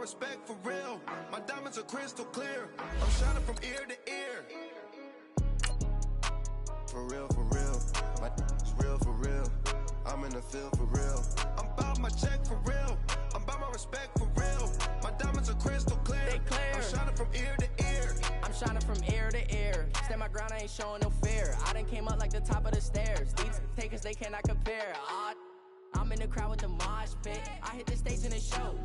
respect for real. My diamonds are crystal clear. I'm shining from ear to ear. For real, for real. My is real for real. I'm in the field for real. I'm about my check for real. I'm about my respect for real. My diamonds are crystal clear. They clear. I'm shining from ear to ear. I'm shining from ear to ear. Stand my ground, I ain't showing no fear. I done came up like the top of the stairs. These takers, they cannot compare. I'm in the crowd with the mosh pit. I hit the stage in the show.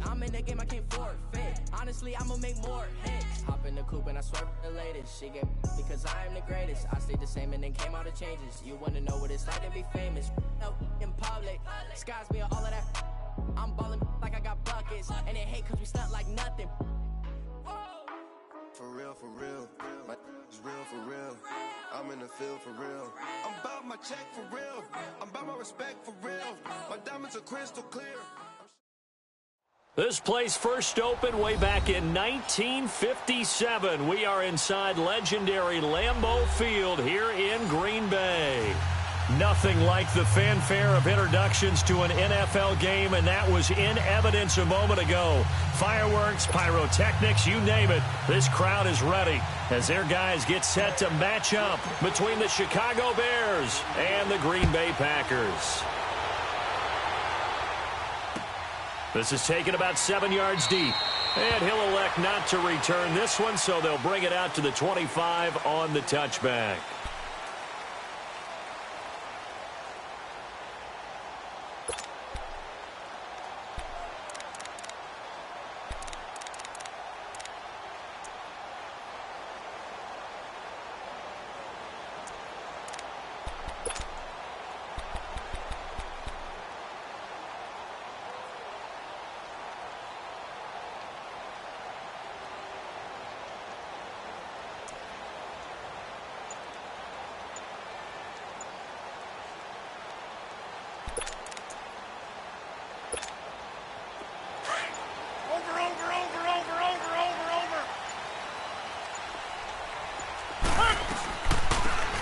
I'm in the game, I can't forfeit. Honestly, I'ma make more hits. Hop in the coupe and I swerve the latest. She get because I am the greatest. I stayed the same and then came all the changes. You wanna know what it's like to be famous? No, in public, skies me all of that. I'm ballin' like I got buckets. And they hate cause we stunt like nothing. For real, for real. My is real for real. I'm in the field for real. I'm about my check for real. I'm about my respect for real. My diamonds are crystal clear. This place first opened way back in 1957. We are inside legendary Lambeau Field here in Green Bay. Nothing like the fanfare of introductions to an NFL game, and that was in evidence a moment ago. Fireworks, pyrotechnics, you name it. This crowd is ready as their guys get set to match up between the Chicago Bears and the Green Bay Packers. This is taken about 7 yards deep. And he'll elect not to return this one, so they'll bring it out to the 25 on the touchback.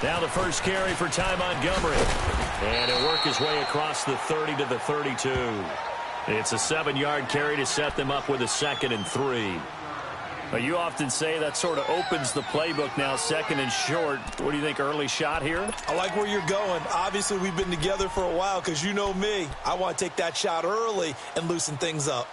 Now the first carry for Ty Montgomery. And he'll work his way across the 30 to the 32. It's a 7-yard carry to set them up with a 2nd and 3. You often say that sort of opens the playbook now, 2nd and short. What do you think, early shot here? I like where you're going. Obviously, we've been together for a while because you know me. I want to take that shot early and loosen things up.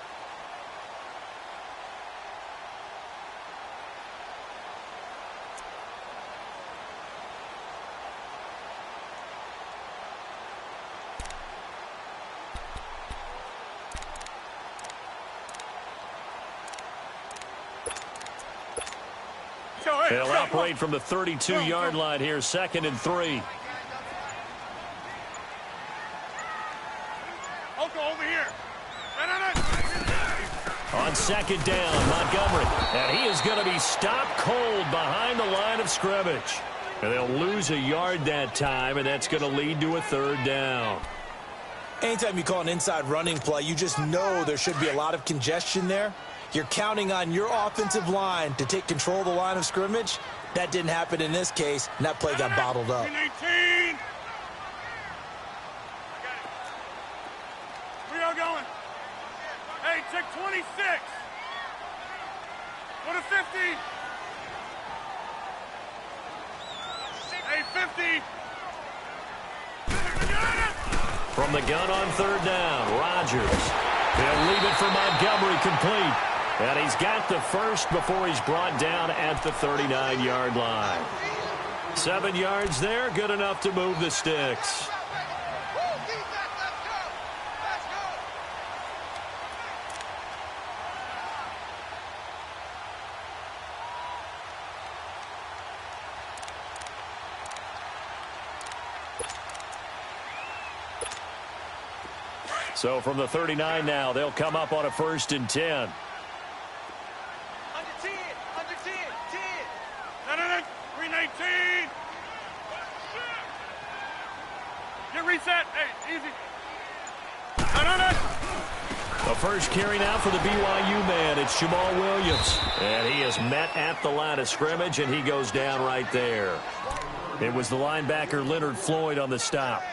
They'll operate from the 32-yard line here, 2nd and 3. Over here. On 2nd down, Montgomery. And he is going to be stopped cold behind the line of scrimmage. And they'll lose a yard that time, and that's going to lead to a 3rd down. Anytime you call an inside running play, you just know there should be a lot of congestion there. You're counting on your offensive line to take control of the line of scrimmage. That didn't happen in this case, and that play got bottled up. 18. We are going. Hey, check 26. Go to 50. Hey, 50. From the gun on 3rd down, Rodgers. He'll leave it for Montgomery complete. And he's got the first before he's brought down at the 39-yard line. 7 yards there, good enough to move the sticks. So from the 39 now, they'll come up on a 1st and 10. Under 10. No. 319. Get reset. Hey, easy. No. The first carry now for the BYU man. It's Jamal Williams. And he is met at the line of scrimmage, and he goes down right there. It was the linebacker Leonard Floyd on the stop.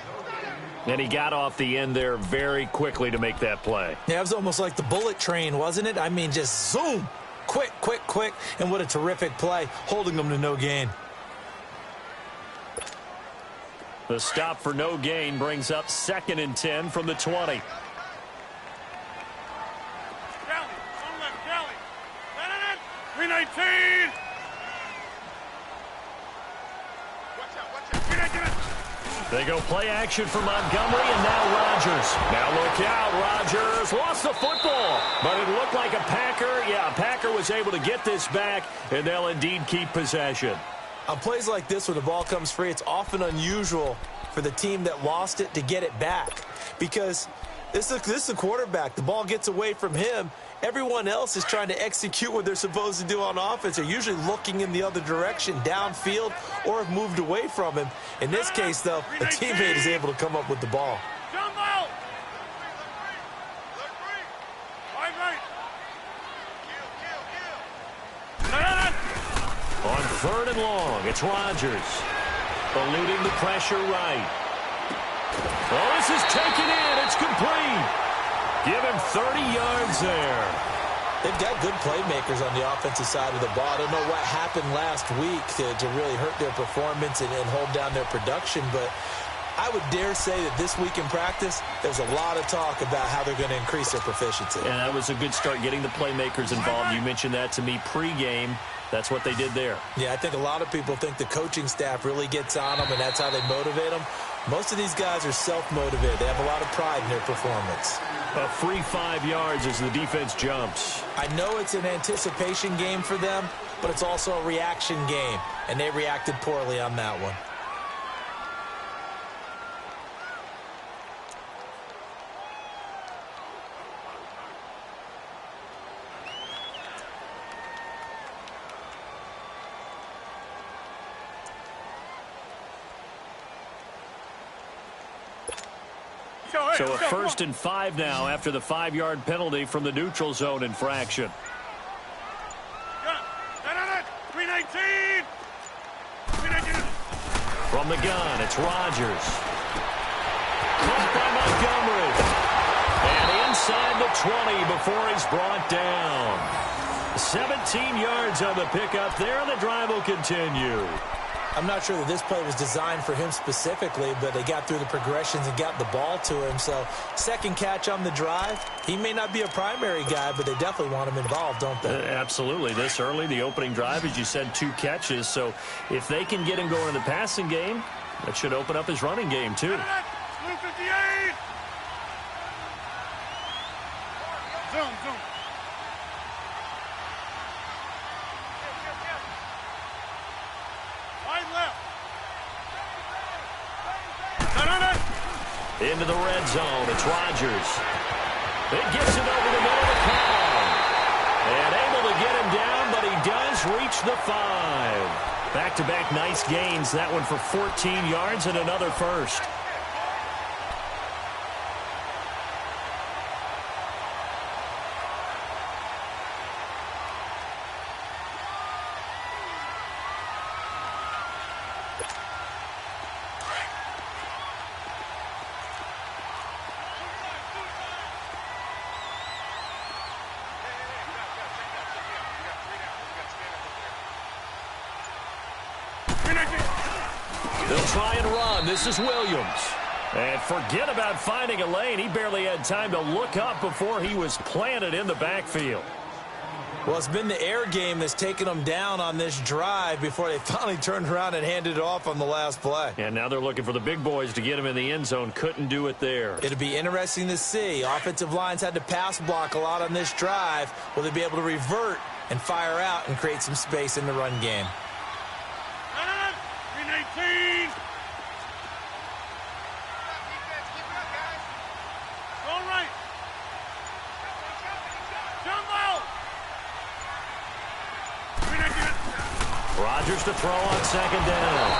And he got off the end there very quickly to make that play. Yeah, it was almost like the bullet train, wasn't it? I mean, just zoom. Quick, quick, quick. And what a terrific play, holding them to no gain. The stop for no gain brings up 2nd and 10 from the 20. Kelly, on left, Kelly. 319. They go play action for Montgomery, and now Rodgers. Now look out, Rodgers lost the football, but it looked like a Packer. Yeah, a Packer was able to get this back, and they'll indeed keep possession. On plays like this where the ball comes free, it's often unusual for the team that lost it to get it back, because this is the quarterback. The ball gets away from him. Everyone else is trying to execute what they're supposed to do on offense. They're usually looking in the other direction, downfield, or have moved away from him. In this case, though, a teammate is able to come up with the ball. Jump out. On 3rd and long, it's Rodgers. Eluding the pressure right. Oh, this is taken in. It's complete. Give him 30 yards there. They've got good playmakers on the offensive side of the ball. I don't know what happened last week to really hurt their performance and hold down their production, but I would dare say that this week in practice, there's a lot of talk about how they're going to increase their proficiency. And that was a good start, getting the playmakers involved. You mentioned that to me pregame. That's what they did there. Yeah, I think a lot of people think the coaching staff really gets on them, and that's how they motivate them. Most of these guys are self-motivated. They have a lot of pride in their performance. A free 5 yards as the defense jumps. I know it's an anticipation game for them, but it's also a reaction game, and they reacted poorly on that one. So a 1st and 5 now after the 5-yard penalty from the neutral zone infraction. 319. From the gun, it's Rodgers. Caught by Montgomery. And inside the 20 before he's brought down. 17 yards on the pickup there, and the drive will continue. I'm not sure that this play was designed for him specifically, but they got through the progressions and got the ball to him. So, second catch on the drive. He may not be a primary guy, but they definitely want him involved, don't they? Absolutely. This early, the opening drive, as you said, 2 catches. So, if they can get him going in the passing game, that should open up his running game, too. Blue 58. Zoom. Into the red zone, it's Rodgers. It gets it over the middle of the crowd. And able to get him down, but he does reach the 5. Back-to-back nice gains. That one for 14 yards and another first. They'll try and run. This is Williams. And forget about finding a lane. He barely had time to look up before he was planted in the backfield. Well, it's been the air game that's taken them down on this drive before they finally turned around and handed it off on the last play. And now they're looking for the big boys to get him in the end zone. Couldn't do it there. It'll be interesting to see. Offensive lines had to pass block a lot on this drive. Will they be able to revert and fire out and create some space in the run game? 319. All right. Jump out. Rodgers to throw on 2nd down.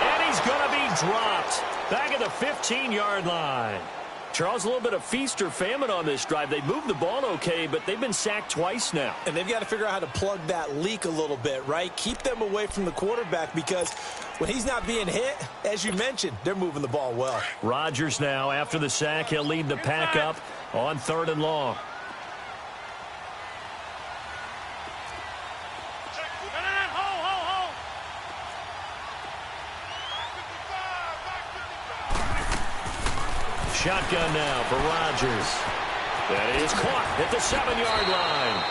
And he's going to be dropped back at the 15-yard line. Charles, a little bit of feast or famine on this drive. They moved the ball okay, but they've been sacked twice now. And they've got to figure out how to plug that leak a little bit, right? Keep them away from the quarterback because when he's not being hit, as you mentioned, they're moving the ball well. Rodgers now, after the sack, he'll lead the pack up on 3rd and long. Shotgun now for Rodgers. That is caught at the 7-yard line.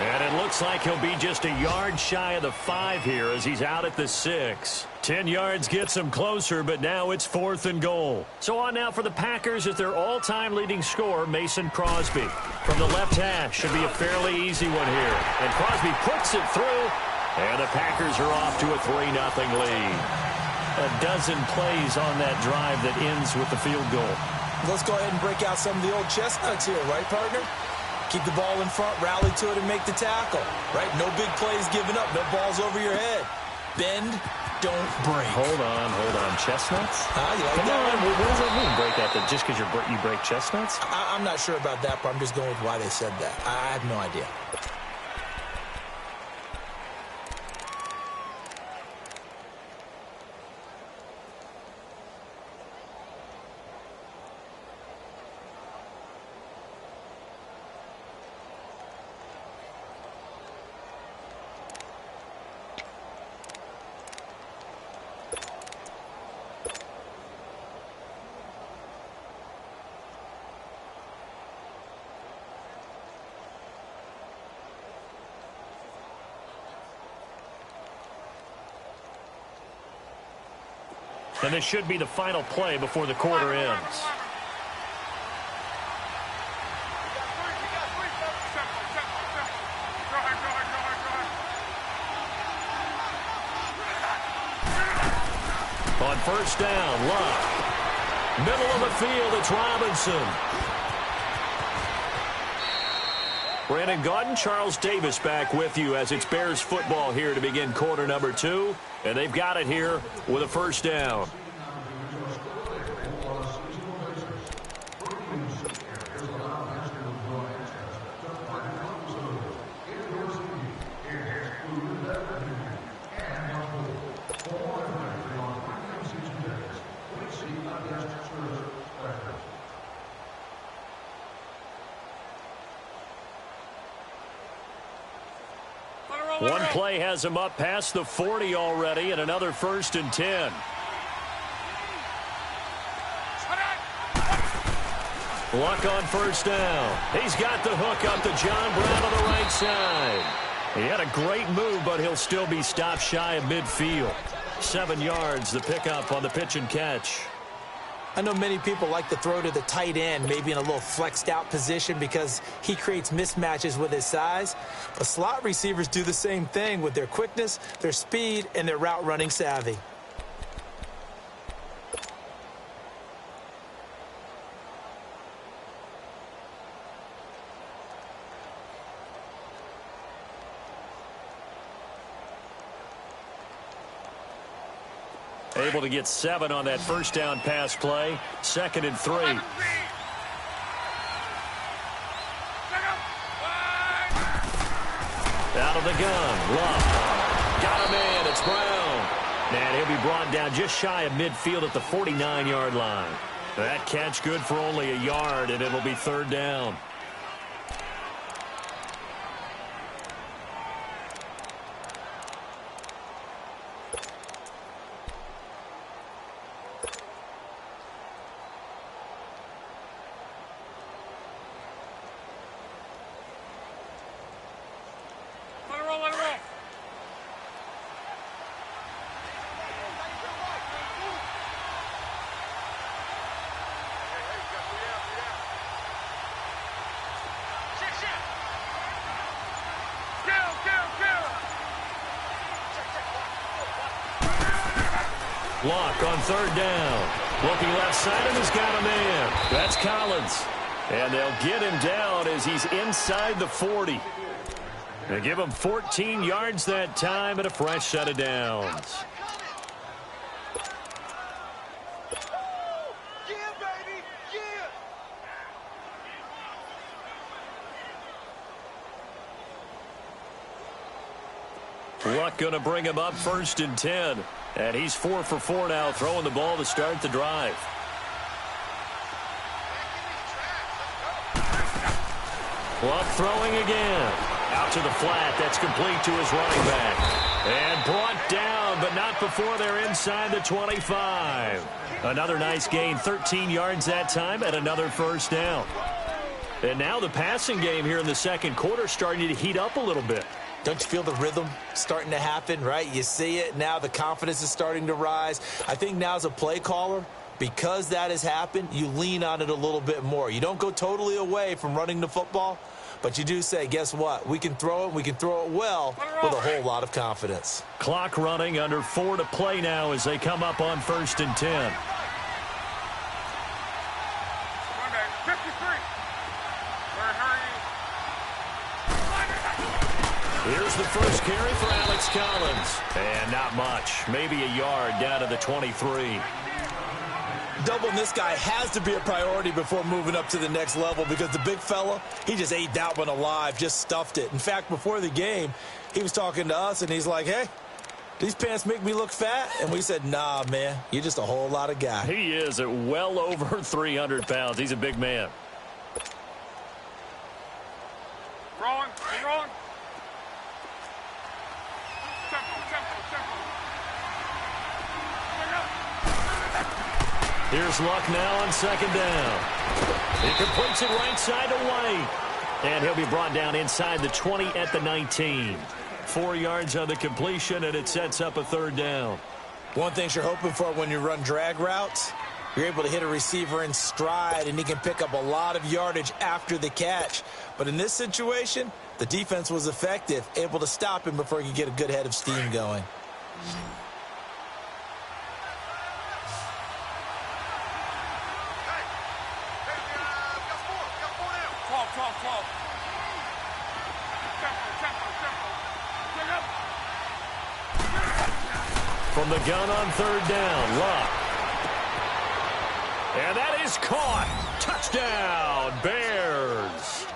And it looks like he'll be just a yard shy of the 5 here as he's out at the 6. 10 yards gets him closer, but now it's 4th and goal. So on now for the Packers is their all-time leading scorer, Mason Crosby. From the left hash, should be a fairly easy one here. And Crosby puts it through, and the Packers are off to a 3-0 lead. A dozen plays on that drive that ends with the field goal. Let's go ahead and break out some of the old chestnuts here, right, partner? Keep the ball in front, rally to it, and make the tackle, right? No big plays given up, no balls over your head. Bend, don't break. Hold on. Chestnuts? You like Come that on, one? what does that mean, break out? Just because you break chestnuts? I'm not sure about that, but I'm just going with why they said that. I have no idea. And this should be the final play before the quarter ends. On 1st down, Luck. Middle of the field, it's Robinson. Brandon Gaudin, Charles Davis back with you as it's Bears football here to begin quarter number 2. And they've got it here with a 1st down. One play has him up past the 40 already, and another 1st and 10. Luck on 1st down. He's got the hook up to John Brown on the right side. He had a great move, but he'll still be stopped shy of midfield. 7 yards, the pickup on the pitch and catch. I know many people like to throw to the tight end, maybe in a little flexed out position because he creates mismatches with his size. But slot receivers do the same thing with their quickness, their speed, and their route running savvy. Able to get 7 on that 1st down pass play. 2nd and 3. Out of the gun. Luck. Got a man. It's Brown. And he'll be brought down just shy of midfield at the 49-yard line. That catch good for only a yard, and it'll be 3rd down. Luck on 3rd down. Looking left side, and he's got a man. That's Collins. And they'll get him down as he's inside the 40. They give him 14 yards that time and a fresh set of downs. Luck going to bring him up 1st and 10. And he's 4 for 4 now, throwing the ball to start the drive. Luck throwing again. Out to the flat. That's complete to his running back. And brought down, but not before they're inside the 25. Another nice gain, 13 yards that time, and another first down. And now the passing game here in the second quarter starting to heat up a little bit. Don't you feel the rhythm starting to happen, right? You see it. Now the confidence is starting to rise. I think now as a play caller, because that has happened, you lean on it a little bit more. You don't go totally away from running the football, but you do say, guess what? We can throw it. We can throw it well with a whole lot of confidence. Clock running, under 4 to play now as they come up on 1st and 10. 53. Here's the first carry for Alex Collins. And not much. Maybe a yard down to the 23. Doubling this guy has to be a priority before moving up to the next level because the big fella, he just ate that one alive, just stuffed it. In fact, before the game, he was talking to us, and he's like, hey, these pants make me look fat? And we said, nah, man, you're just a whole lot of guy. He is at well over 300 pounds. He's a big man. Rolling. Here's Luck now on 2nd down. He completes it right side to White. And he'll be brought down inside the 20 at the 19. 4 yards on the completion, and it sets up a 3rd down. One thing you're hoping for when you run drag routes, you're able to hit a receiver in stride, and he can pick up a lot of yardage after the catch. But in this situation, the defense was effective, able to stop him before he could get a good head of steam going. From the gun on 3rd down, Luck. And that is caught. Touchdown, Bears.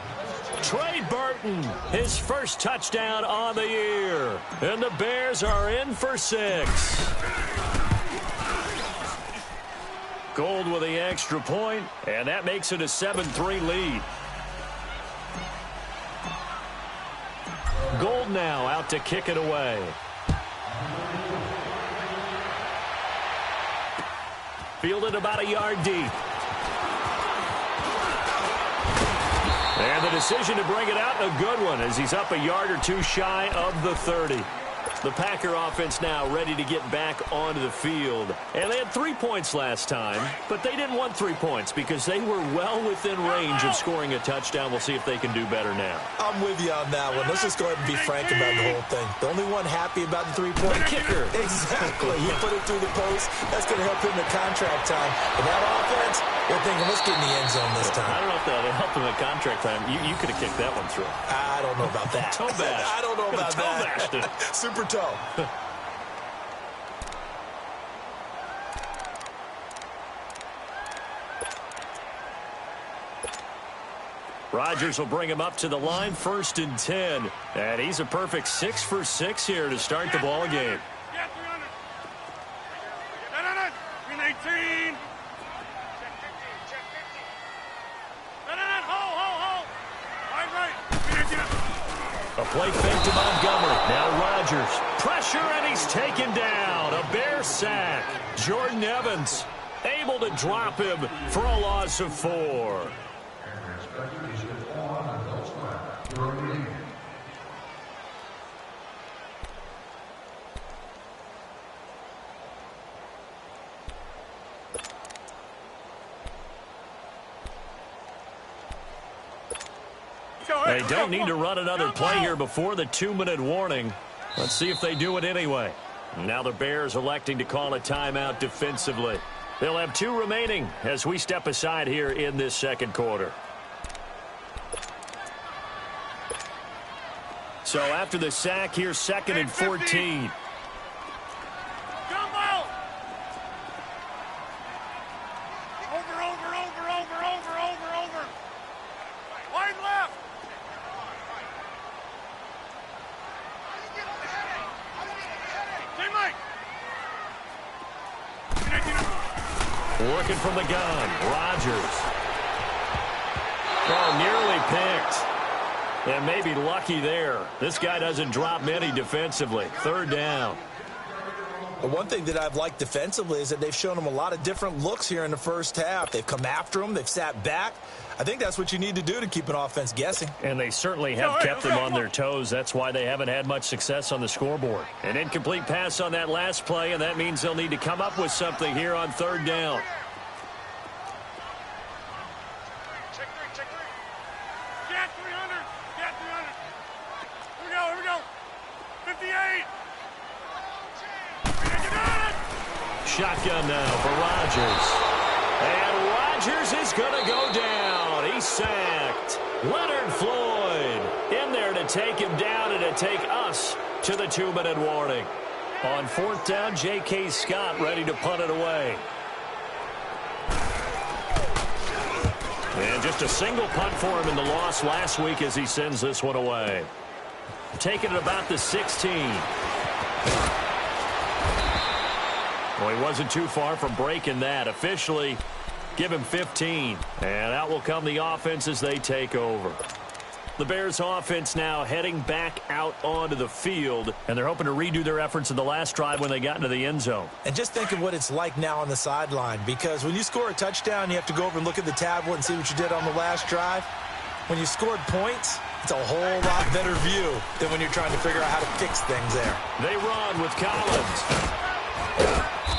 Trey Burton, his first touchdown on the year. And the Bears are in for 6. Gold with the extra point, and that makes it a 7-3 lead. Gold now out to kick it away. Fielded about a yard deep. And the decision to bring it out, a good one, as he's up a yard or two shy of the 30. The Packer offense now ready to get back onto the field. And they had 3 points last time, but they didn't want 3 points because they were well within range of scoring a touchdown. We'll see if they can do better now. I'm with you on that one. Let's just go ahead and be frank about the whole thing. The only one happy about the 3-point kicker. Exactly. He put it through the post. That's going to help him in contract time. And that offense, they're thinking, let's get in the end zone this time. I don't know if that'll help him at contract time. You could have kicked that one through. I don't know about that. Toe bash. I don't know about that. Bashed it. Super toe. Rodgers will bring him up to the line, 1st and 10. And he's a perfect 6 for 6 here to start the ball game. Get 300. 18. Hold. Right. A play fake to Montgomery. Now Rodgers. Pressure, and he's taken down. A Bear sack. Jordan Evans able to drop him for a loss of 4. They don't need to run another play here before the 2-minute warning. Let's see if they do it anyway. Now the Bears electing to call a timeout defensively. They'll have 2 remaining as we step aside here in this second quarter. So after the sack, here's 2nd and 14. Jumbo! Over. Wide left. Working from the gun, Rodgers. Oh, nearly picked. And maybe lucky there. This guy doesn't drop many defensively. Third down. But one thing that I've liked defensively is that they've shown him a lot of different looks here in the first half. They've come after him. They've sat back. I think that's what you need to do to keep an offense guessing. And they certainly have kept them on their toes. That's why they haven't had much success on the scoreboard. An incomplete pass on that last play, and that means they'll need to come up with something here on third down. Check three. Get 300. Get 300. Here we go. 58. Shotgun now for Rodgers. And Rodgers is going to go down. He's sacked. Leonard Floyd in there to take him down and to take us to the 2-minute warning. On fourth down, J.K. Scott ready to punt it away. And just a single punt for him in the loss last week as he sends this one away. Taking it about the 16. Well, he wasn't too far from breaking that. Officially, give him 15. And out will come the offense as they take over. The Bears offense now heading back out onto the field, and they're hoping to redo their efforts in the last drive when they got into the end zone. And just think of what it's like now on the sideline, because when you score a touchdown, you have to go over and look at the tablet and see what you did on the last drive. When you scored points, it's a whole lot better view than when you're trying to figure out how to fix things there. They run with Collins.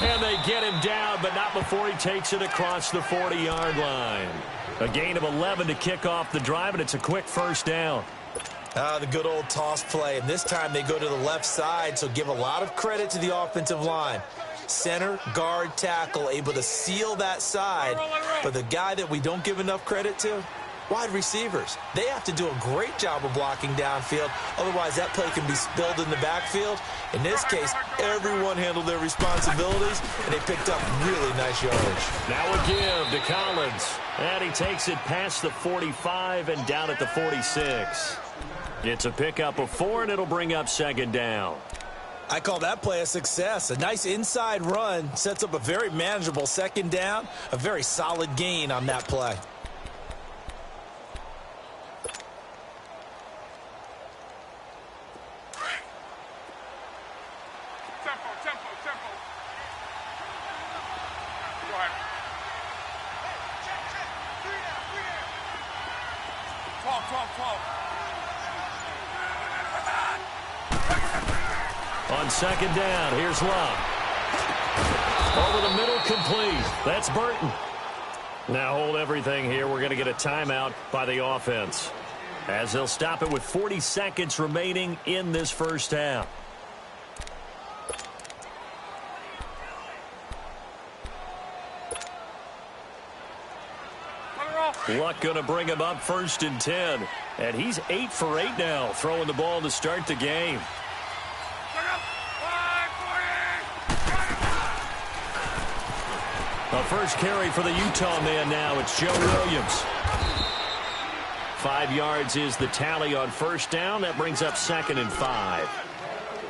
And they get him down, but not before he takes it across the 40-yard line. A gain of 11 to kick off the drive, and it's a quick first down. The good old toss play. And this time they go to the left side, so give a lot of credit to the offensive line. Center, guard, tackle, able to seal that side. But the guy that we don't give enough credit to, wide receivers. They have to do a great job of blocking downfield. Otherwise, that play can be spilled in the backfield. In this case, everyone handled their responsibilities, and they picked up really nice yardage. Now a give to Collins. And he takes it past the 45 and down at the 46. It's a pickup of 4, and it'll bring up second down. I call that play a success. A nice inside run sets up a very manageable second down. A very solid gain on that play. Tempo. Go ahead. 12. On second down, here's Love. Over the middle, complete. That's Burton. Now hold everything here. We're going to get a timeout by the offense, as they'll stop it with 40 seconds remaining in this first half. Luck going to bring him up first and 10. And he's 8 for 8 now, throwing the ball to start the game. A first carry for the Utah man now. It's Joe Williams. 5 yards is the tally on first down. That brings up second and 5.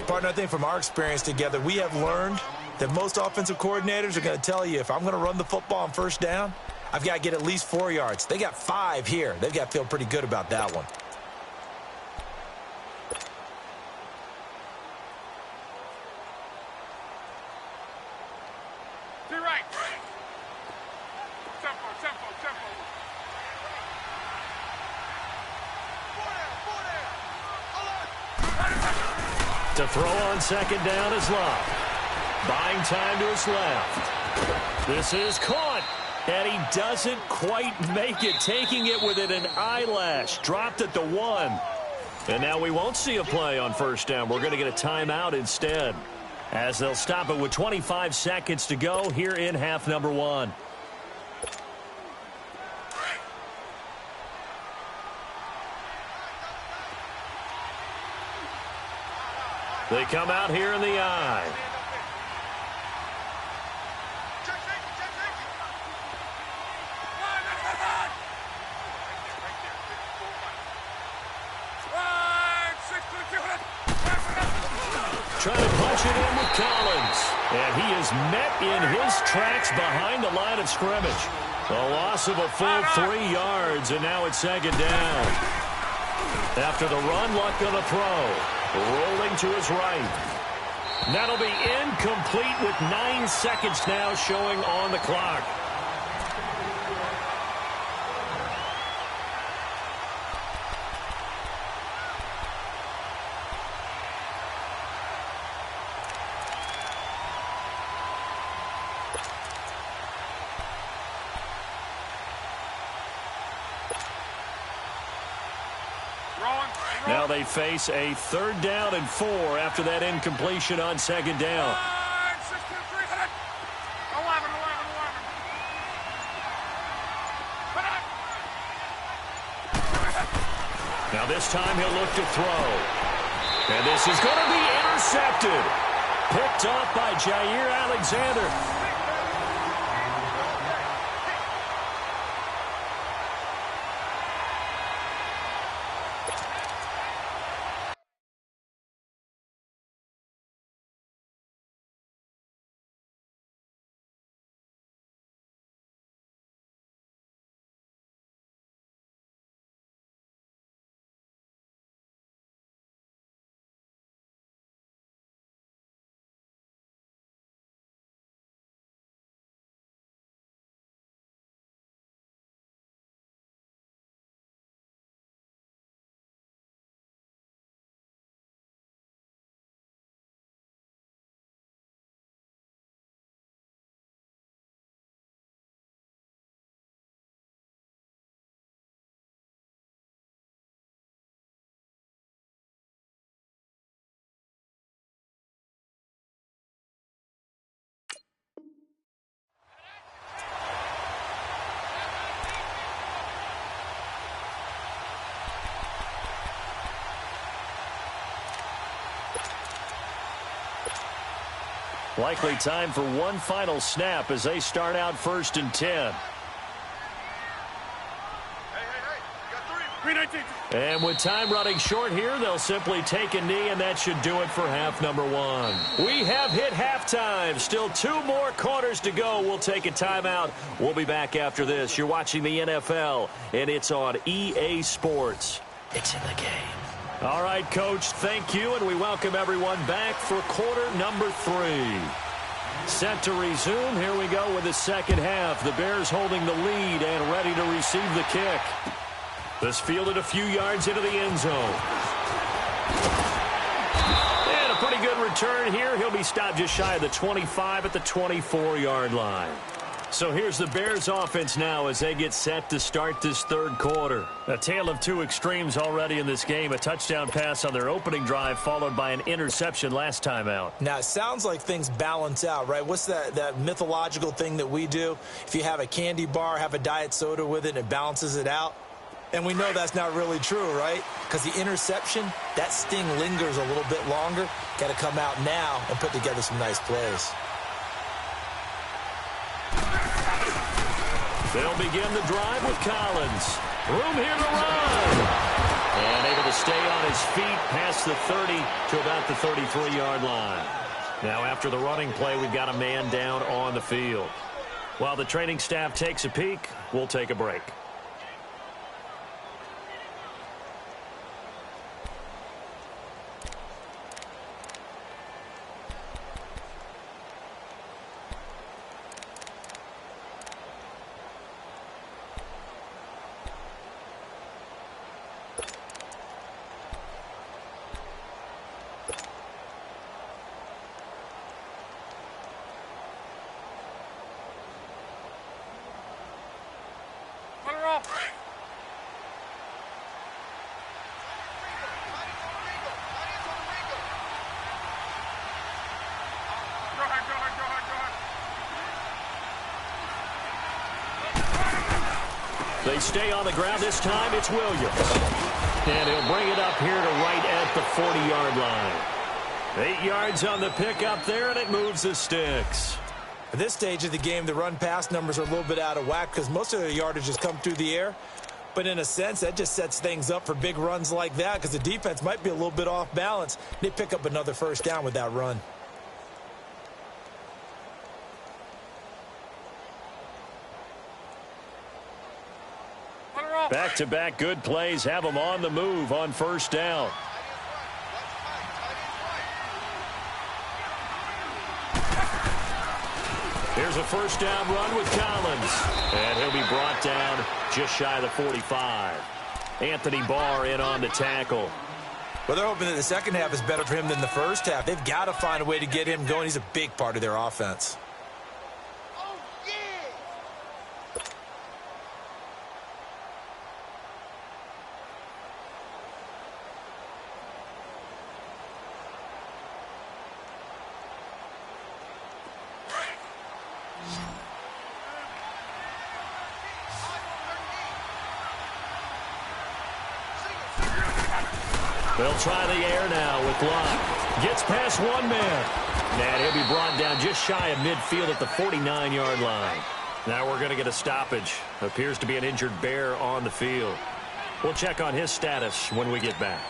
Partner, I think from our experience together, we have learned that most offensive coordinators are going to tell you, if I'm going to run the football on first down, I've got to get at least 4 yards. They got 5 here. They've got to feel pretty good about that one. To your right. Tempo. To throw on second down is Love. Buying time to his left. This is caught. And he doesn't quite make it, taking it within an eyelash. Dropped at the 1. And now we won't see a play on first down. We're going to get a timeout instead, as they'll stop it with 25 seconds to go here in half number 1. They come out here in the eye. trying to punch it in with Collins. And he is met in his tracks behind the line of scrimmage. A loss of a full 3 yards, and now it's second down. After the run, Luck on the throw. Rolling to his right. That'll be incomplete with 9 seconds now showing on the clock. Now they face a 3rd down and 4 after that incompletion on second down. 6, 2, 3, hit it. 11. Now this time he'll look to throw. And this is going to be intercepted. Picked off by Jair Alexander. Likely time for one final snap as they start out 1st and 10. And with time running short here, they'll simply take a knee, and that should do it for half number 1. We have hit halftime. Still 2 more quarters to go. We'll take a timeout. We'll be back after this. You're watching the NFL, and it's on EA Sports. It's in the game. All right, Coach, thank you, and we welcome everyone back for quarter number 3. Set to resume. Here we go with the second half. The Bears holding the lead and ready to receive the kick. This fielded a few yards into the end zone. And a pretty good return here. He'll be stopped just shy of the 25 at the 24-yard line. So here's the Bears offense now as they get set to start this 3rd quarter. A tale of 2 extremes already in this game. A touchdown pass on their opening drive followed by an interception last time out. Now, it sounds like things balance out, right? What's that mythological thing that we do? If you have a candy bar, have a diet soda with it, and it balances it out. And we know that's not really true, right? Because the interception, that sting lingers a little bit longer. Got to come out now and put together some nice plays. They'll begin the drive with Collins. Room here to run. And able to stay on his feet past the 30 to about the 33-yard line. Now after the running play, we've got a man down on the field. While the training staff takes a peek, we'll take a break. They stay on the ground. This time it's Williams. And he'll bring it up here to right at the 40-yard line. 8 yards on the pickup there, and it moves the sticks. At this stage of the game, the run-pass numbers are a little bit out of whack because most of the yardage has come through the air. But in a sense, that just sets things up for big runs like that because the defense might be a little bit off balance. They pick up another first down with that run. Back-to-back good plays have them on the move on first down. Here's a first down run with Collins. And he'll be brought down just shy of the 45. Anthony Barr in on the tackle. Well, they're hoping that the second half is better for him than the first half. They've got to find a way to get him going. He's a big part of their offense. They'll try the air now with Locke. Gets past one man. And he'll be brought down just shy of midfield at the 49-yard line. Now we're going to get a stoppage. Appears to be an injured Bear on the field. We'll check on his status when we get back.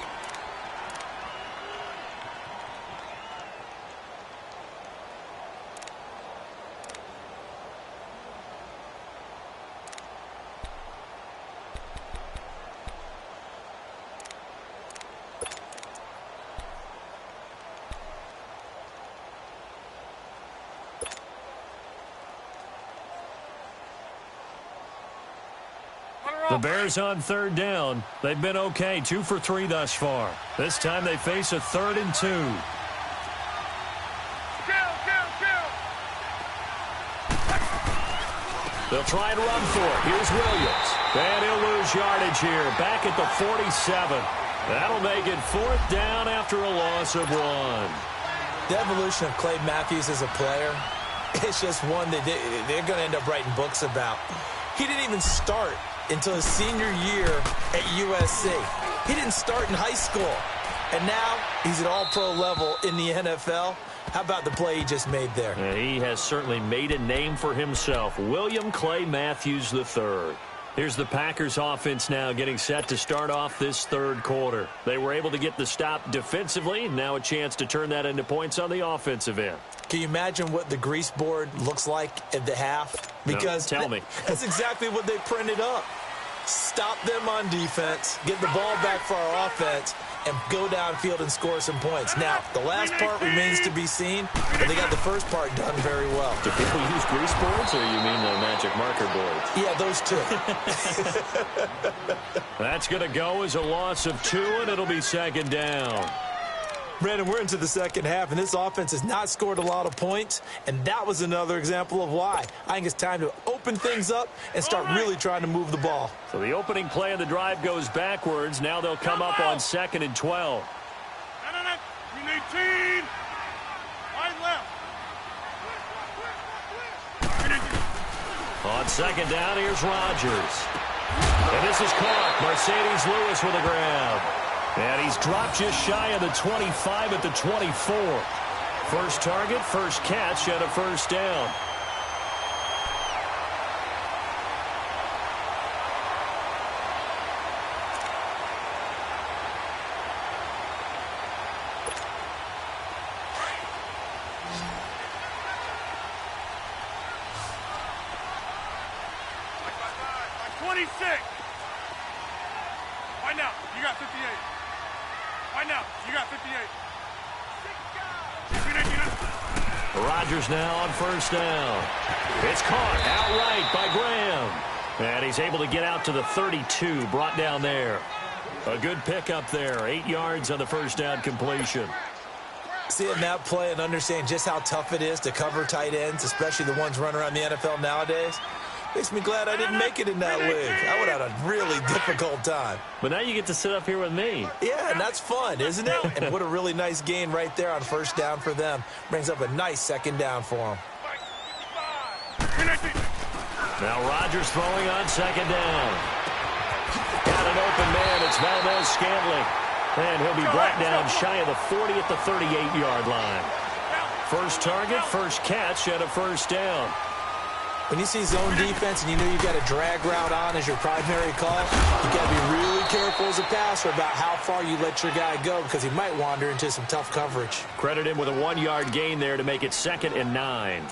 The Bears on third down. They've been okay, 2 for 3 thus far. This time they face a 3rd and 2. They'll try and run for it. Here's Williams. And he'll lose yardage here. Back at the 47. That'll make it 4th down after a loss of 1. The evolution of Clay Matthews as a player, it's just one that they're going to end up writing books about. He didn't even start until his senior year at USC. He didn't start in high school. And now he's at all-pro level in the NFL. How about the play he just made there? And he has certainly made a name for himself. William Clay Matthews III. Here's the Packers offense now getting set to start off this third quarter. They were able to get the stop defensively. Now a chance to turn that into points on the offensive end. Can you imagine what the grease board looks like at the half? Because no, tell me. That's exactly what they printed up. Stop them on defense, get the ball back for our offense, and go downfield and score some points. Now, the last part remains to be seen, but they got the first part done very well. Do people use grease boards, or you mean the magic marker boards? Yeah, those two. That's going to go as a loss of 2, and it'll be 2nd down. Brandon, we're into the second half, and this offense has not scored a lot of points, and that was another example of why. I think it's time to open things up and start really trying to move the ball. So the opening play of the drive goes backwards. Now they'll come up on 2nd and 12. You need 18. Right left. On 2nd down, here's Rodgers. And this is caught. Mercedes Lewis with a grab. And he's dropped just shy of the 25 at the 24. First target, first catch, and a first down. Like 26. Right now, you got 58. Right now, you got 58. Rodgers now on first down. It's caught outright by Graham. And he's able to get out to the 32, brought down there. A good pickup there, 8 yards on the first down completion. Seeing that play and understanding just how tough it is to cover tight ends, especially the ones running around the NFL nowadays, makes me glad I didn't make it in that league. I would have had a really difficult time. But now you get to sit up here with me. Yeah, and that's fun, isn't it? And what a really nice gain right there on first down for them. Brings up a nice 2nd down for them. Now Rodgers throwing on 2nd down. Got an open man. It's Valdes-Scantling. And he'll be brought down shy of the 40 at the 38-yard line. First target, first catch, and a first down. When you see zone defense and you know you've got a drag route on as your primary call, you've got to be really careful as a passer about how far you let your guy go because he might wander into some tough coverage. Credit him with a 1-yard gain there to make it 2nd and 9.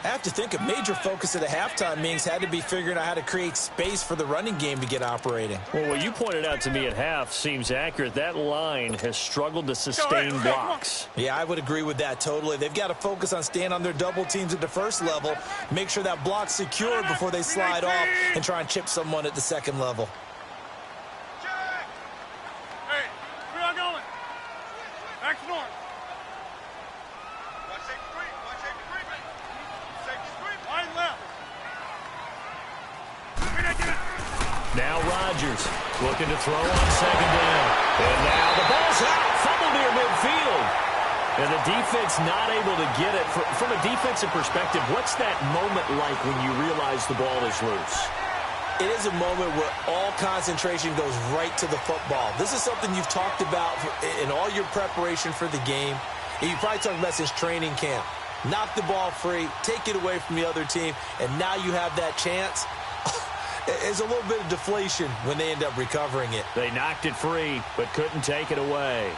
I have to think a major focus of the halftime meetings had to be figuring out how to create space for the running game to get operating. Well, what you pointed out to me at half seems accurate. That line has struggled to sustain blocks. Yeah, I would agree with that totally. They've got to focus on staying on their double teams at the first level, make sure that block's secured before they slide off and try and chip someone at the second level. Hey, where y'all going? Back to north. Now Rodgers looking to throw on 2nd down. And now the ball's out. Fumble near midfield. And the defense not able to get it. From a defensive perspective, what's that moment like when you realize the ball is loose? It is a moment where all concentration goes right to the football. This is something you've talked about in all your preparation for the game. And you probably talked about since training camp. Knock the ball free, take it away from the other team, and now you have that chance. There's a little bit of deflation when they end up recovering it. They knocked it free, but couldn't take it away.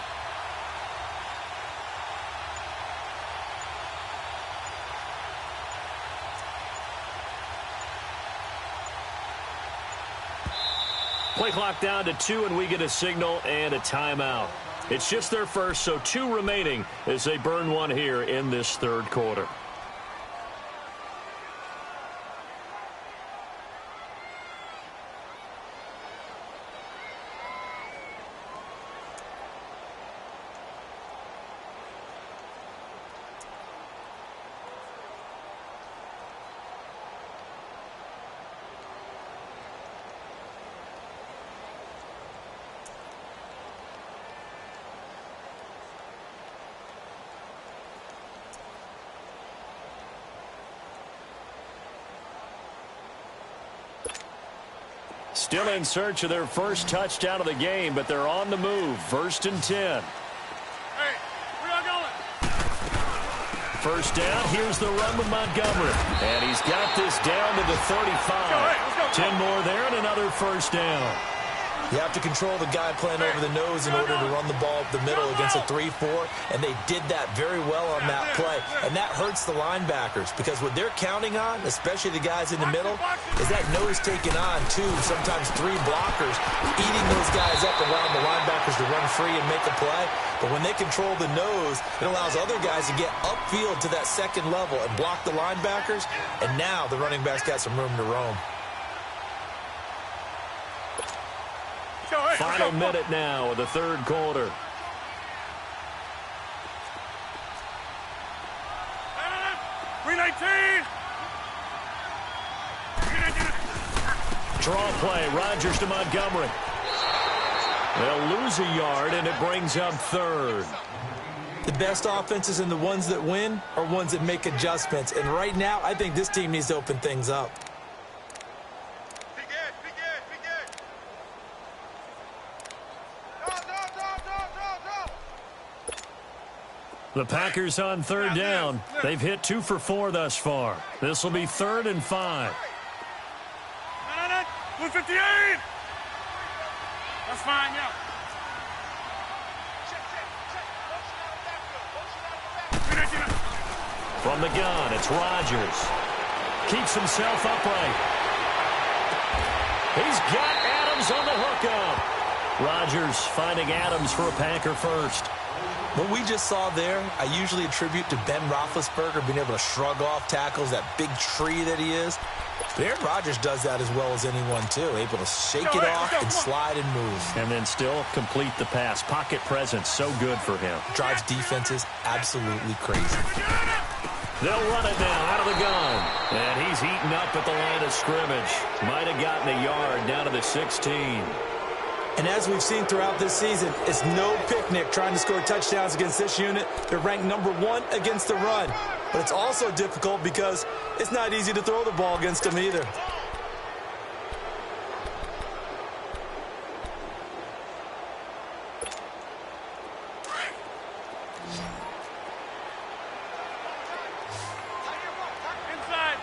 Play clock down to 2, and we get a signal and a timeout. It's just their first, so 2 remaining as they burn one here in this 3rd quarter. Still in search of their first touchdown of the game, but they're on the move. 1st and 10. Hey, where y'all going? First down, here's the run with Montgomery. And he's got this down to the 35. 10 more there and another first down. You have to control the guy playing over the nose in order to run the ball up the middle against a 3-4, and they did that very well on that play. And that hurts the linebackers because what they're counting on, especially the guys in the middle, is that nose taking on 2, sometimes 3 blockers, eating those guys up and allowing the linebackers to run free and make a play. But when they control the nose, it allows other guys to get upfield to that second level and block the linebackers, and now the running back's got some room to roam. Final minute now of the 3rd quarter. Draw play, Rodgers to Montgomery. They'll lose a yard, and it brings up 3rd. The best offenses and the ones that win are ones that make adjustments. And right now, I think this team needs to open things up. The Packers on 3rd down. They've hit 2 for 4 thus far. This will be 3rd and 5. 158. That's fine, yeah. From the gun, it's Rodgers. Keeps himself upright. He's got Adams on the hookup. Rodgers finding Adams for a Packer first. What we just saw there, I usually attribute to Ben Roethlisberger being able to shrug off tackles, that big tree that he is. But Aaron Rodgers does that as well as anyone, too. Able to shake it off and slide and move. And then still complete the pass. Pocket presence, so good for him. Drives defenses absolutely crazy. They'll run it now out of the gun. And he's eaten up at the line of scrimmage. Might have gotten a yard down to the 16. And as we've seen throughout this season, it's no picnic trying to score touchdowns against this unit. They're ranked number 1 against the run. But it's also difficult because it's not easy to throw the ball against them either. Inside.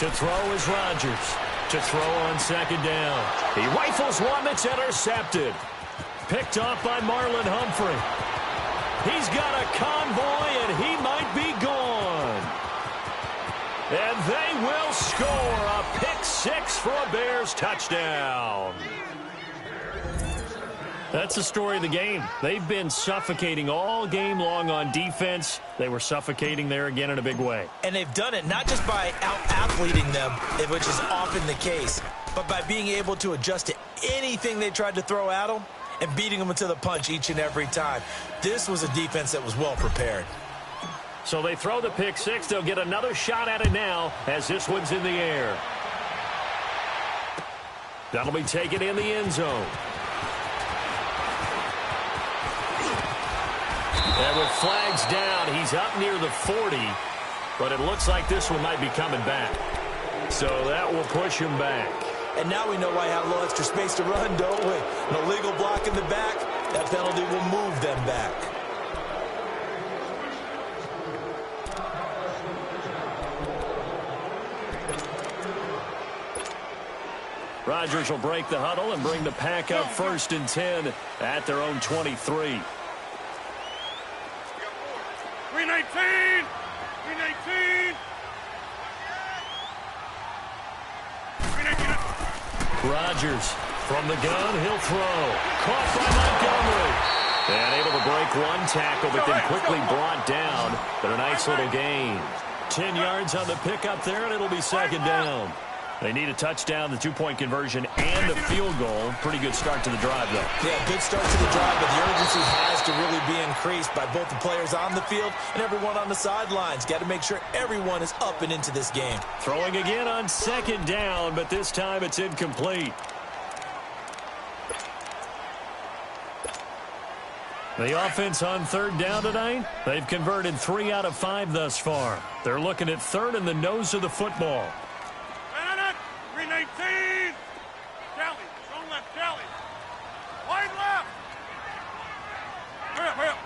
To throw is Rodgers. To throw on second down. He rifles one that's intercepted. Picked off by Marlon Humphrey. He's got a convoy, and he might be gone. And they will score a pick six for a Bears touchdown. That's the story of the game. They've been suffocating all game long on defense. They were suffocating there again in a big way. And they've done it not just by out-athleting them, which is often the case, but by being able to adjust to anything they tried to throw at them and beating them to the punch each and every time. This was a defense that was well prepared. So they throw the pick six. They'll get another shot at it now as this one's in the air. That'll be taken in the end zone. And with flags down, he's up near the 40, but it looks like this one might be coming back. So that will push him back. And now we know why I have a little extra space to run, don't we? An illegal block in the back, that penalty will move them back. Rodgers will break the huddle and bring the pack up 1st and 10 at their own 23. 319! 319! Rodgers from the gun, he'll throw. Caught by Montgomery. And able to break one tackle, but then quickly brought down. But a nice little gain. 10 yards on the pickup there, and it'll be second down. They need a touchdown, the two-point conversion, and a field goal. Pretty good start to the drive, though. Yeah, good start to the drive, but the urgency has to really be increased by both the players on the field and everyone on the sidelines. Got to make sure everyone is up and into this game. Throwing again on second down, but this time it's incomplete. The offense on third down tonight, they've converted 3 out of 5 thus far. They're looking at third in the nose of the football. 319! Kelly, zone left, Kelly. Wide left! Hurry up, hurry up.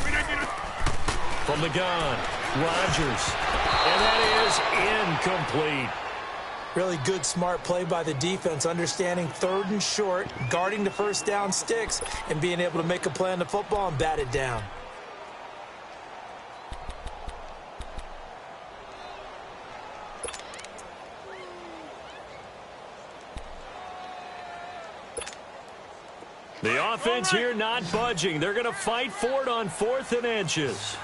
319. From the gun, Rodgers. And that is incomplete. Really good, smart play by the defense, understanding third and short, guarding the first down sticks, and being able to make a play on the football and bat it down. The offense here not budging. They're going to fight for it on 4th and inches.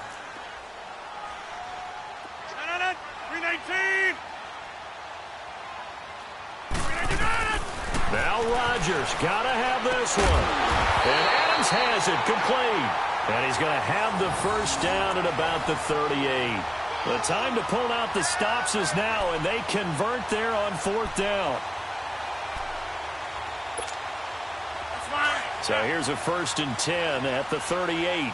319! Now Rodgers got to have this one. And Adams has it complete. And he's going to have the first down at about the 38. The time to pull out the stops is now, and they convert there on 4th down. So here's a 1st and 10 at the 38.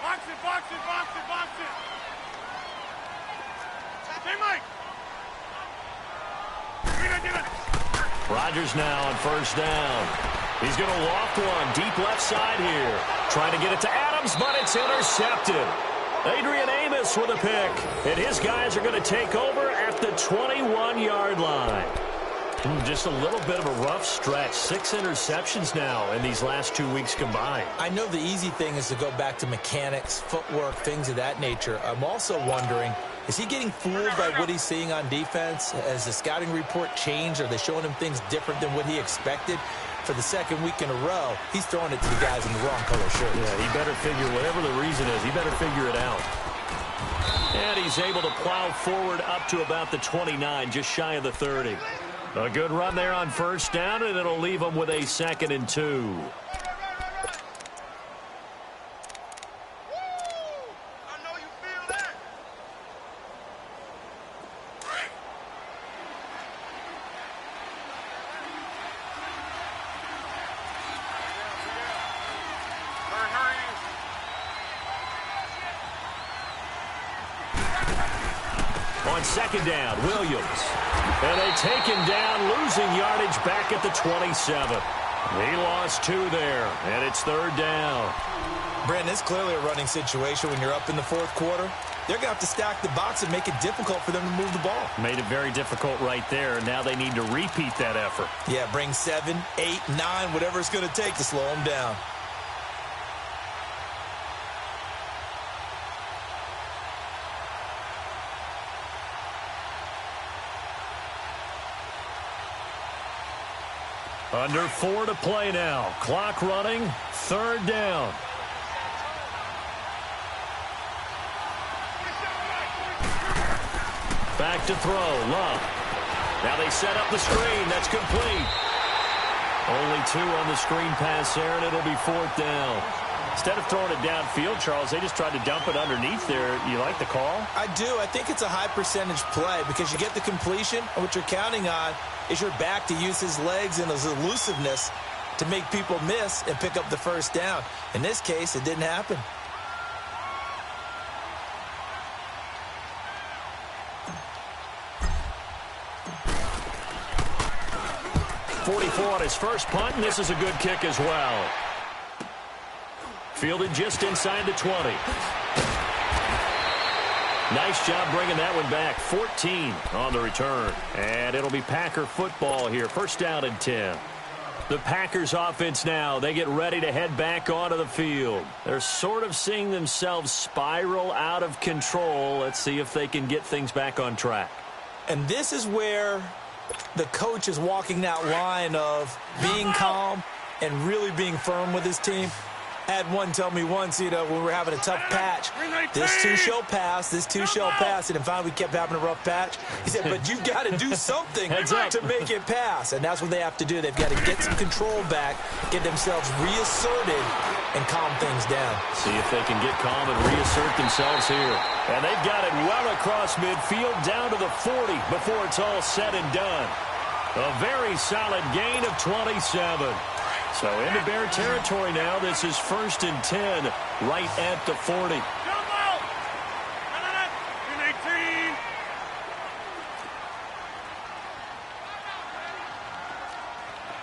Box it, box it, box it, box it. Hey, Mike. Rodgers now on 1st down. He's going to loft one deep left side here. Trying to get it to Adams, but it's intercepted. Adrian Amos with a pick. And his guys are going to take over at the 21-yard line. Just a little bit of a rough stretch. 6 interceptions now in these last 2 weeks combined. I know the easy thing is to go back to mechanics, footwork, things of that nature. I'm also wondering, is he getting fooled by what he's seeing on defense? Has the scouting report changed? Are they showing him things different than what he expected? For the second week in a row, he's throwing it to the guys in the wrong color shirt. Yeah, he better figure, whatever the reason is, he better figure it out. And he's able to plow forward up to about the 29, just shy of the 30. A good run there on 1st down, and it'll leave them with a 2nd and 2. On 2nd down, Williams. And they take him down, losing yardage back at the 27. He lost 2 there, and it's 3rd down. Brandon, it's clearly a running situation when you're up in the 4th quarter. they're going to have to stack the box and make it difficult for them to move the ball. Made it very difficult right there. Now they need to repeat that effort. Yeah, bring 7, 8, 9, whatever it's going to take to slow them down. Under 4 to play now. Clock running. 3rd down. Back to throw. Love. Now they set up the screen. That's complete. Only 2 on the screen pass there, and it'll be 4th down. Instead of throwing it downfield, Charles, they just tried to dump it underneath there. You like the call? I do. I think it's a high percentage play because you get the completion, and what you're counting on is your back to use his legs and his elusiveness to make people miss and pick up the 1st down. In this case, it didn't happen. .44 on his first punt, and this is a good kick as well. Fielded just inside the 20. Nice job bringing that one back. 14 on the return. And it'll be Packer football here. 1st down and 10. The Packers offense now, they get ready to head back onto the field. They're sort of seeing themselves spiral out of control. Let's see if they can get things back on track. And this is where the coach is walking that line of being calm and really being firm with his team. Had one tell me once, when we were having a tough patch, this too shall pass, this too shall pass. And finally we kept having a rough patch. He said, but you've got to do something to make it pass. And that's what they have to do. They've got to get some control back, get themselves reasserted, and calm things down. See if they can get calm and reassert themselves here. And they've got it well across midfield down to the 40 before it's all said and done. A very solid gain of 27. So into Bear territory now. This is 1st and 10 right at the 40. Jump out! 18.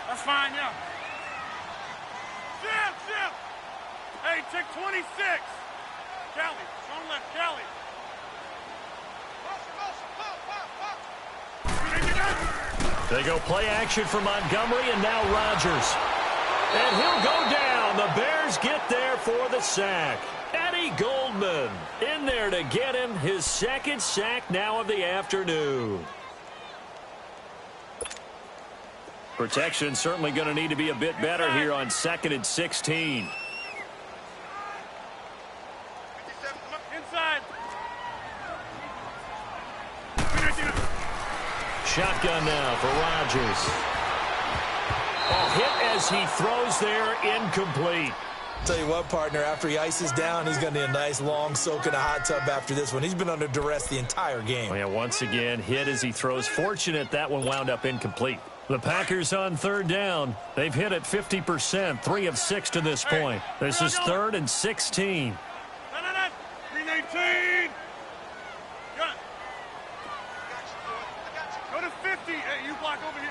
That's fine, yeah. Jim! Hey, check 26. Kelly, strong left, Kelly. They go play action for Montgomery, and now Rodgers. And he'll go down. The Bears get there for the sack. Eddie Goldman in there to get him his 2nd sack now of the afternoon. Protection certainly going to need to be a bit better here on 2nd and 16. Inside. Shotgun now for Rodgers. Hit as he throws there, incomplete. Tell you what, partner, after he ices down, he's going to need a nice long soak in a hot tub after this one. He's been under duress the entire game. Oh, yeah, once again, hit as he throws. Fortunate that one wound up incomplete. The Packers on 3rd down. They've hit at 50%, 3 of 6 to this point. This is 3rd and 16. 319. Go to 50. Hey, you block over here.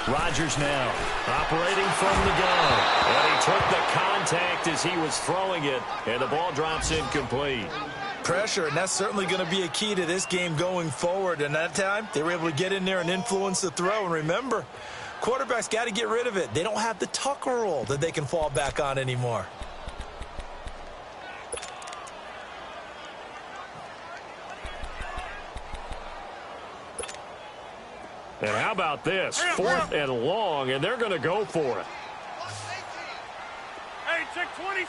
Rodgers now operating from the gun. And he took the contact as he was throwing it, and the ball drops incomplete. Pressure, and that's certainly going to be a key to this game going forward. And that time, they were able to get in there and influence the throw. And remember, quarterbacks got to get rid of it. They don't have the Tucker roll that they can fall back on anymore. And how about this? 4th and long, and they're going to go for it. Hey, check 26.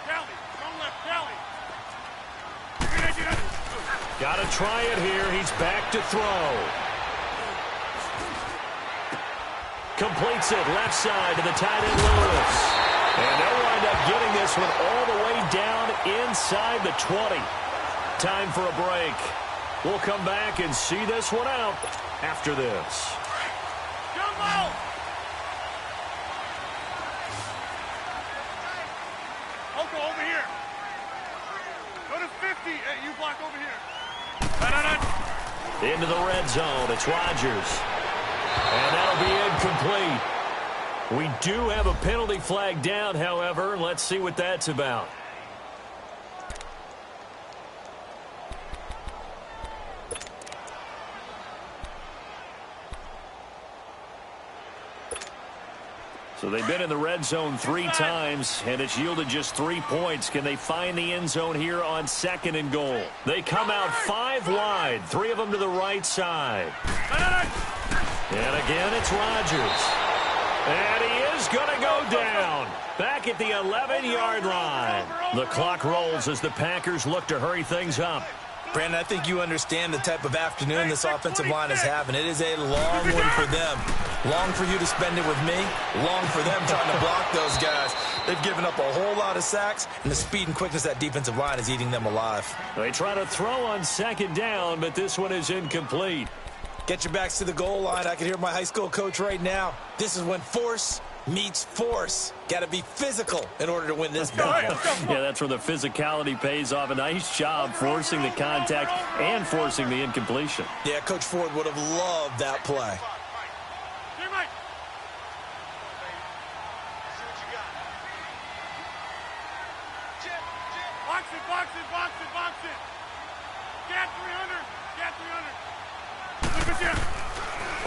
Kelly, strong left, Kelly. Got to try it here. He's back to throw. Completes it left side to the tight end Lewis. And they'll wind up getting this one all the way down inside the 20. Time for a break. We'll come back and see this one out after this. Jumbo! Oko, over here. Go to 50. Hey, you block over here. Into the red zone. It's Rodgers. And that'll be incomplete. We do have a penalty flag down, however. Let's see what that's about. So they've been in the red zone 3 times, and it's yielded just 3 points. Can they find the end zone here on 2nd and goal? They come out 5 wide, 3 of them to the right side. And again, it's Rodgers. And he is going to go down. Back at the 11-yard line. The clock rolls as the Packers look to hurry things up. Brandon, I think you understand the type of afternoon this offensive line is having. It is a long one for them. Long for you to spend it with me. Long for them trying to block those guys. They've given up a whole lot of sacks, and the speed and quickness of that defensive line is eating them alive. They try to throw on 2nd down, but this one is incomplete. Get your backs to the goal line. I can hear my high school coach right now. This is when force meets force. Got to be physical in order to win this battle. Yeah, that's where the physicality pays off. A nice job forcing the contact and forcing the incompletion. Yeah, Coach Ford would have loved that play. Box it. Get 300. Look at you.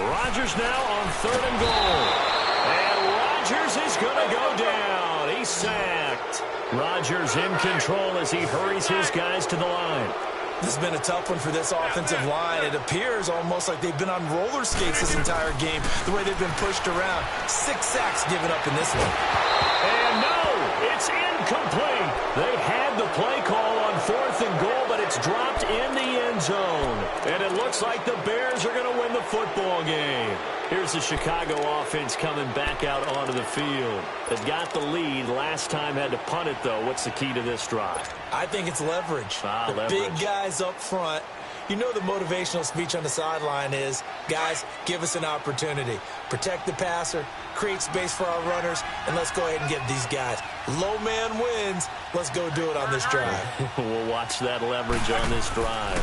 Rodgers now on 3rd and goal. And Rodgers is going to go down. He's sacked. Rodgers in control as he hurries his guys to the line. This has been a tough one for this offensive line. It appears almost like they've been on roller skates this entire game, the way they've been pushed around. 6 sacks given up in this one. And no, it's incomplete. They had the play call on 4th and goal, but it's dropped in the end zone. And it looks like the Bears are going to win the football game. Here's the Chicago offense coming back out onto the field. They've got the lead. Last time had to punt it, though. What's the key to this drive? I think it's leverage. The big guys up front. You know the motivational speech on the sideline is, guys, give us an opportunity. Protect the passer, create space for our runners, and let's go ahead and get these guys. Low man wins. Let's go do it on this drive. We'll watch that leverage on this drive.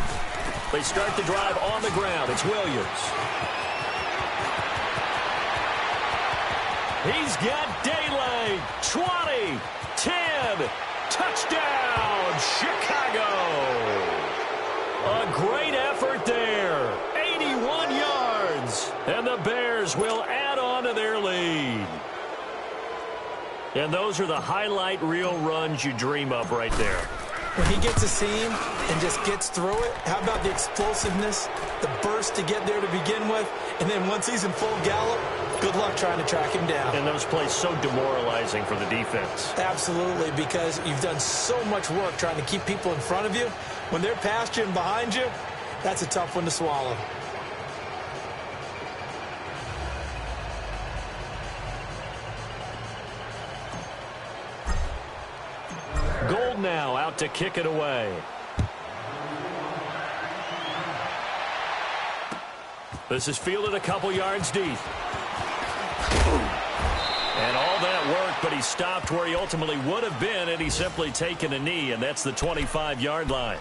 They start the drive on the ground. It's Williams. He's got daylight. 20, 10, touchdown, Chicago. A great effort there. 81 yards. And the Bears will add on to their lead. And those are the highlight reel runs you dream of right there. When he gets a seam and just gets through it, how about the explosiveness, the burst to get there to begin with, and then once he's in full gallop, good luck trying to track him down. And those plays so demoralizing for the defense. Absolutely, because you've done so much work trying to keep people in front of you. When they're past you and behind you, that's a tough one to swallow. Gold now out to kick it away. This is fielded a couple yards deep. And all that work, but he stopped where he ultimately would have been had he simply taken a knee, and that's the 25-yard line.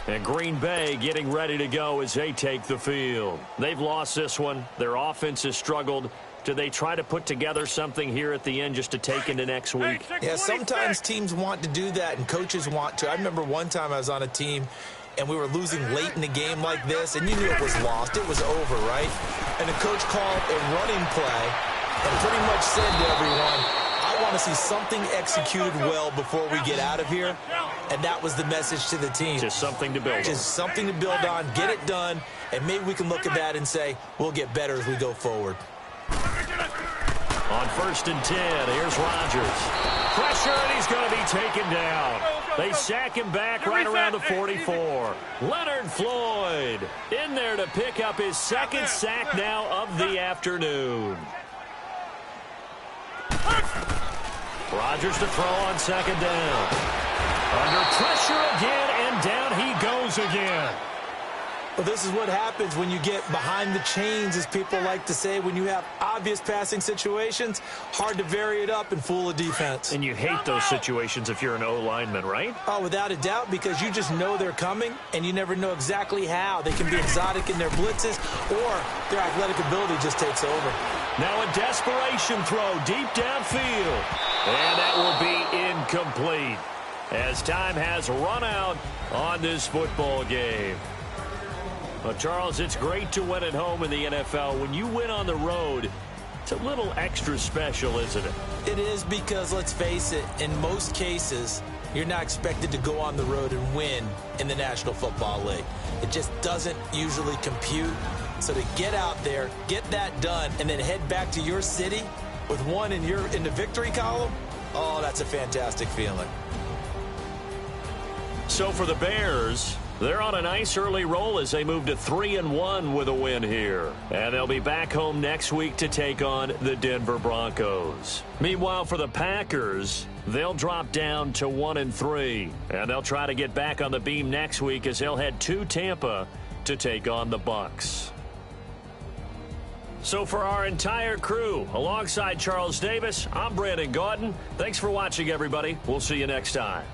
And Green Bay getting ready to go as they take the field. They've lost this one. Their offense has struggled. Do they try to put together something here at the end just to take into next week? Yeah, sometimes teams want to do that and coaches want to. I remember one time I was on a team and we were losing late in the game like this, and you knew it was lost. It was over, right? And the coach called a running play and pretty much said to everyone, I want to see something executed well before we get out of here. And that was the message to the team. Just something to build on. Just something to build on, get it done, and maybe we can look at that and say, we'll get better as we go forward. On 1st and 10, here's Rodgers. Pressure, and he's going to be taken down. They sack him back right around the 44. Leonard Floyd in there to pick up his 2nd sack now of the afternoon. Rodgers to throw on 2nd down. Under pressure again, and down he goes again. Well, this is what happens when you get behind the chains, as people like to say. When you have obvious passing situations, hard to vary it up and fool a defense. And you hate those situations if you're an O-lineman, right? Oh, without a doubt, because you just know they're coming, and you never know exactly how. They can be exotic in their blitzes, or their athletic ability just takes over. Now a desperation throw deep downfield. And that will be incomplete as time has run out on this football game. Well, Charles, it's great to win at home in the NFL. When you win on the road, it's a little extra special, isn't it? It is, because let's face it, in most cases, you're not expected to go on the road and win in the National Football League. It just doesn't usually compute. So to get out there, get that done, and then head back to your city with one in the victory column, oh, that's a fantastic feeling. So for the Bears, they're on a nice early roll as they move to 3-1 with a win here. And they'll be back home next week to take on the Denver Broncos. Meanwhile, for the Packers, they'll drop down to 1-3. And they'll try to get back on the beam next week as they'll head to Tampa to take on the Bucs. So for our entire crew, alongside Charles Davis, I'm Brandon Gaudin. Thanks for watching, everybody. We'll see you next time.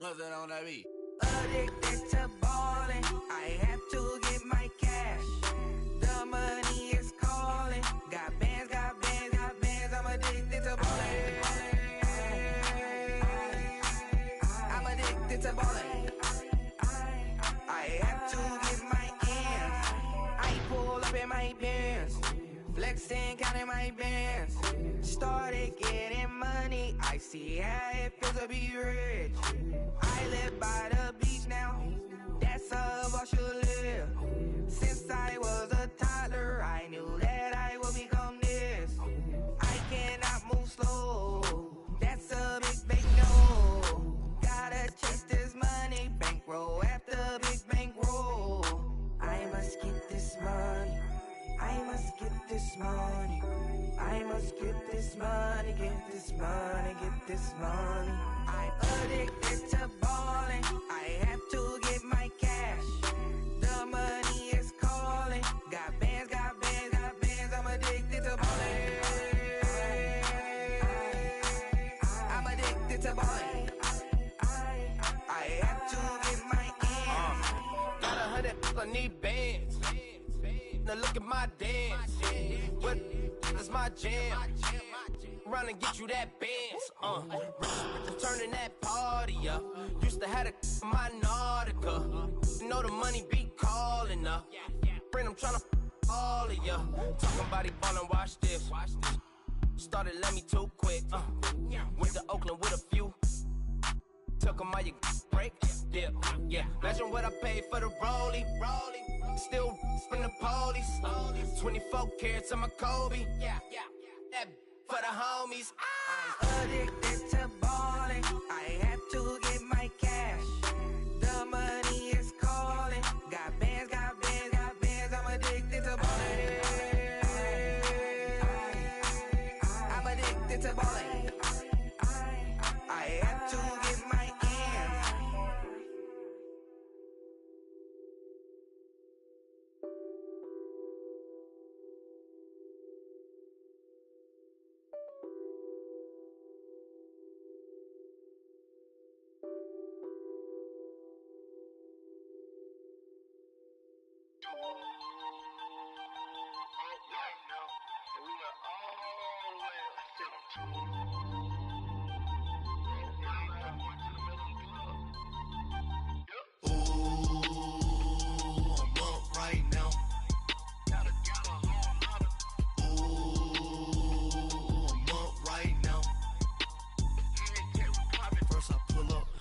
What's that on that beat? Addicted to ballin', I have to get my cash. The money is calling. Got bands, got bands, got bands. I'm addicted to ballin'. I'm addicted to ballin'. I have to get my ends. I pull up in my bands, flexing, counting my bands. Started getting money. I see how it feels to be rich. I live by the beach now, that's how I should live. Since I was a toddler, I knew that I would become this. I cannot move slow, that's a big no. Gotta chase this money, bankroll after big bankroll. I must get this money, I must get this money. I must get this money, get this money, get this money. I'm addicted to ballin', I have to get my cash. The money is calling. Got bands, got bands, got bands. I'm addicted to ballin'. I'm addicted to ballin'. I have to get my ends. Got 100, I need bands. Now look at my dance. What is my jam? Run and get you that bands. Turning that party up. Used to have a my Nautica. You know the money be calling up. Friend, I'm tryna all of ya. Talking about he ballin', watch this. Started let me too quick. Went to Oakland with a few. Took 'em all you break. Dip. Yeah. Imagine what I paid for the rollie. Still from the police. 24 carats on my Kobe. That for the homies. I'm addicted to ballin'. I have to get my cash. The money is calling. Got bands, got bands, got bands. I'm addicted to ballin'. I'm addicted to ballin'. I have to get my ends.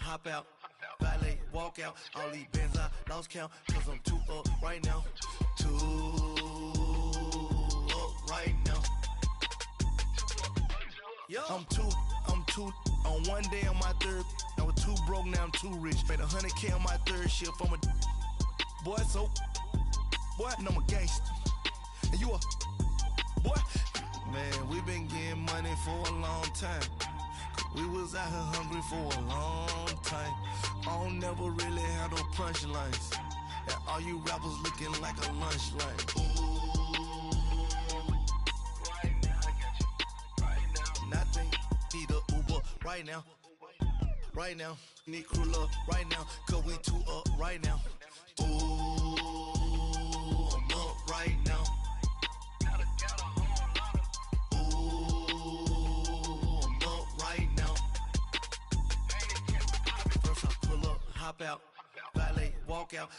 Hop out, valet, walk out. All these bands I lost count, cause I'm too up right now. Too up right now. I'm too on one day on my third. I was too broke, now I'm too rich. Made 100K on my third shift. I'm a boy, so boy, and I'm a gangster. And you a boy. Man, we been getting money for a long time. We was out here hungry for a long time. I don't never really have no punchlines. And all you rappers looking like a lunch line. Right now, I got you. Right now. Nothing, need a Uber right now. Right now, need crew love right now. Cause we too up right now. Ooh, I'm up right now. Hop out, valet, walk out.